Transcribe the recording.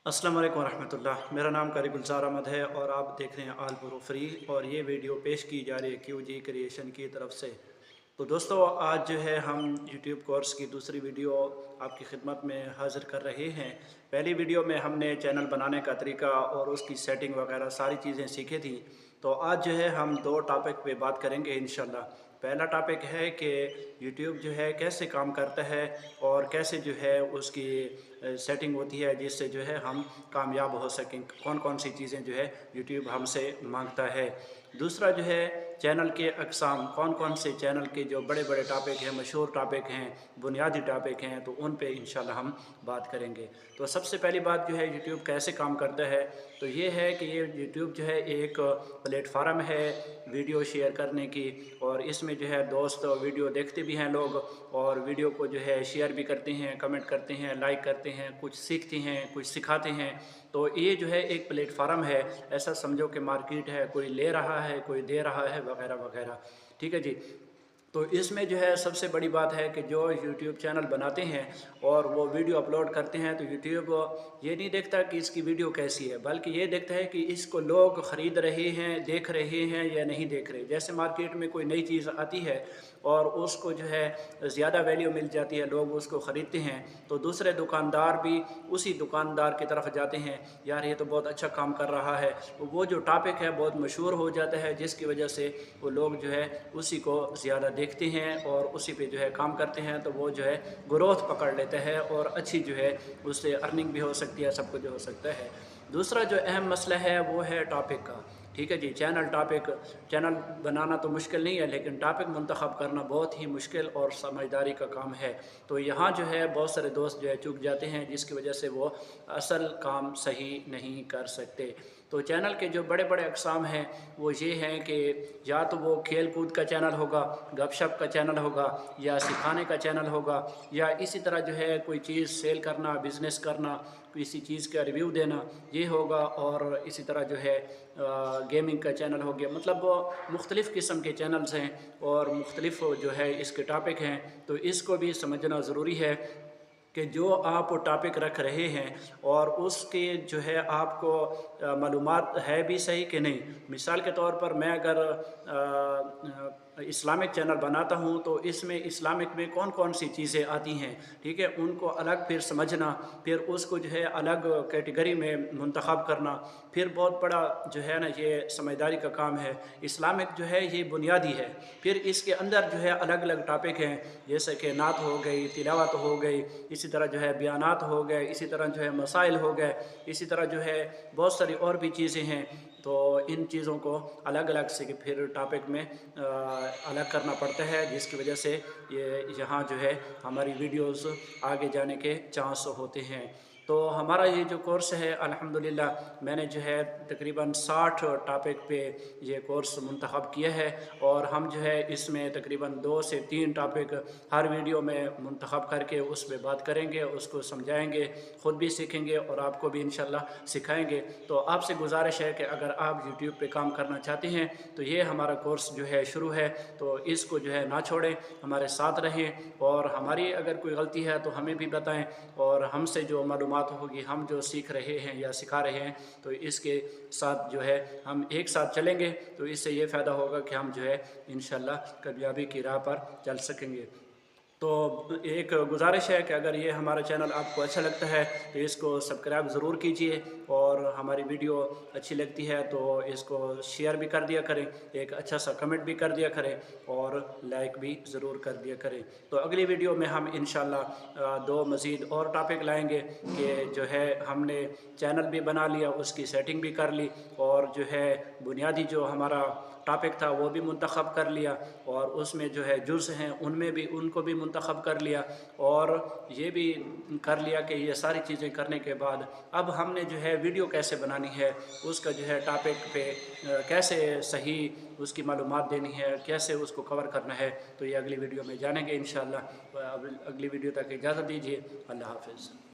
अस्सलाम वालेकुम रहमतुल्लाह। मेरा नाम कारी गुलजार अहमद है और आप देख रहे हैं आल प्रो फ्री और ये वीडियो पेश की जा रही है QG क्रिएशन की तरफ से। तो दोस्तों, आज जो है हम यूट्यूब कोर्स की दूसरी वीडियो आपकी खिदमत में हाज़िर कर रहे हैं। पहली वीडियो में हमने चैनल बनाने का तरीका और उसकी सेटिंग वगैरह सारी चीज़ें सीखी थी। तो आज जो है हम दो टॉपिक पे बात करेंगे इंशाल्लाह। पहला टॉपिक है कि यूट्यूब जो है कैसे काम करता है और कैसे जो है उसकी सेटिंग होती है जिससे जो है हम कामयाब हो सकें, कौन कौन सी चीज़ें जो है यूट्यूब हमसे मांगता है। दूसरा जो है चैनल के अक़साम, कौन कौन से चैनल के जो बड़े बड़े टॉपिक हैं, मशहूर टॉपिक हैं, बुनियादी टॉपिक हैं, तो उन पे इंशाल्लाह हम बात करेंगे। तो सबसे पहली बात जो है यूट्यूब कैसे काम करता है, तो ये है कि ये यूट्यूब जो है एक प्लेटफार्म है वीडियो शेयर करने की, और इसमें जो है दोस्त वीडियो देखते भी हैं लोग और वीडियो को जो है शेयर भी करते हैं, कमेंट करते हैं, लाइक करते हैं, कुछ सीखते हैं, कुछ सिखाते हैं। तो ये जो है एक प्लेटफार्म है, ऐसा समझो कि मार्केट है, कोई ले रहा है, कोई दे रहा है, वगैरह वगैरह। ठीक है जी। तो इसमें जो है सबसे बड़ी बात है कि जो यूट्यूब चैनल बनाते हैं और वो वीडियो अपलोड करते हैं, तो यूट्यूब ये नहीं देखता कि इसकी वीडियो कैसी है, बल्कि ये देखता है कि इसको लोग ख़रीद रहे हैं, देख रहे हैं या नहीं देख रहे। जैसे मार्केट में कोई नई चीज़ आती है और उसको जो है ज़्यादा वैल्यू मिल जाती है, लोग उसको ख़रीदते हैं, तो दूसरे दुकानदार भी उसी दुकानदार की तरफ जाते हैं, यार ये तो बहुत अच्छा काम कर रहा है। तो वो जो टॉपिक है बहुत मशहूर हो जाता है, जिसकी वजह से वो लोग जो है उसी को ज़्यादा देखते हैं और उसी पे जो है काम करते हैं। तो वो जो है ग्रोथ पकड़ लेते हैं और अच्छी जो है उससे अर्निंग भी हो सकती है, सब कुछ हो सकता है। दूसरा जो अहम मसला है वो है टॉपिक का। ठीक है जी। चैनल बनाना तो मुश्किल नहीं है, लेकिन टॉपिक मुंतखब करना बहुत ही मुश्किल और समझदारी का काम है। तो यहाँ जो है बहुत सारे दोस्त जो है चूक जाते हैं, जिसकी वजह से वो असल काम सही नहीं कर सकते। तो चैनल के जो बड़े बड़े अक़साम हैं वो ये हैं कि या तो वो खेल कूद का चैनल होगा, गपशप का चैनल होगा, या सिखाने का चैनल होगा, या इसी तरह जो है कोई चीज़ सेल करना, बिज़नेस करना, किसी चीज़ का रिव्यू देना, ये होगा। और इसी तरह जो है गेमिंग का चैनल हो गया। मतलब मुख्तलिफ़ किस्म के चैनल्स हैं और मुख्तलिफ़ जो है इसके टॉपिक हैं। तो इसको भी समझना ज़रूरी है कि जो आप टॉपिक रख रहे हैं और उसके जो है आपको मालूमात है भी सही कि नहीं। मिसाल के तौर पर मैं अगर इस्लामिक चैनल बनाता हूं, तो इसमें इस्लामिक में कौन कौन सी चीज़ें आती हैं, ठीक है, उनको अलग फिर समझना, फिर उसको जो है अलग कैटेगरी में मुंतखब करना, फिर बहुत बड़ा जो है ना ये समझदारी का काम है। इस्लामिक जो है ये बुनियादी है, फिर इसके अंदर जो है अलग अलग टॉपिक हैं, जैसे कि नात हो गई, तिलावत हो गई, इसी तरह जो है बयानात हो गए, इसी तरह जो है मसाइल हो गए, इसी तरह जो है बहुत सारी और भी चीज़ें हैं। तो इन चीज़ों को अलग अलग से फिर टॉपिक में अलग करना पड़ता है, जिसकी वजह से ये यहाँ जो है हमारी वीडियोस आगे जाने के चांस होते हैं। तो हमारा ये जो कोर्स है अल्हम्दुलिल्लाह, मैंने जो है तकरीबन 60 टॉपिक पे ये कोर्स मुंतखब किया है, और हम जो है इसमें तकरीबन 2 से 3 टॉपिक हर वीडियो में मुंतखब करके उस पर बात करेंगे, उसको समझाएंगे, ख़ुद भी सीखेंगे और आपको भी इंशाल्लाह सिखाएंगे। तो आपसे गुजारिश है कि अगर आप यूट्यूब पे काम करना चाहते हैं तो ये हमारा कोर्स जो है शुरू है, तो इसको जो है ना छोड़ें, हमारे साथ रहें, और हमारी अगर कोई गलती है तो हमें भी बताएं, और हमसे जो मालूमात होगी, हम जो सीख रहे हैं या सिखा रहे हैं, तो इसके साथ जो है हम एक साथ चलेंगे, तो इससे ये फ़ायदा होगा कि हम जो है इंशाल्लाह कामयाबी की राह पर चल सकेंगे। तो एक गुजारिश है कि अगर ये हमारा चैनल आपको अच्छा लगता है तो इसको सब्सक्राइब ज़रूर कीजिए, और हमारी वीडियो अच्छी लगती है तो इसको शेयर भी कर दिया करें, एक अच्छा सा कमेंट भी कर दिया करें, और लाइक भी ज़रूर कर दिया करें। तो अगली वीडियो में हम इंशाल्लाह 2 मज़ीद और टॉपिक लाएंगे कि जो है हमने चैनल भी बना लिया, उसकी सेटिंग भी कर ली, और जो है बुनियादी जो हमारा टॉपिक था वो भी मुंतखब कर लिया, और उसमें जो है जुज़ हैं उनमें भी उनको भी मुंतखब कर लिया, और ये भी कर लिया कि ये सारी चीज़ें करने के बाद अब हमने जो है वीडियो कैसे बनानी है, उसका जो है टॉपिक पे कैसे सही उसकी मालूमात देनी है, कैसे उसको कवर करना है, तो ये अगली वीडियो में जानेंगे इंशाल्लाह। अब अगली वीडियो तक इजाज़त दीजिए। अल्लाह हाफ़िज़।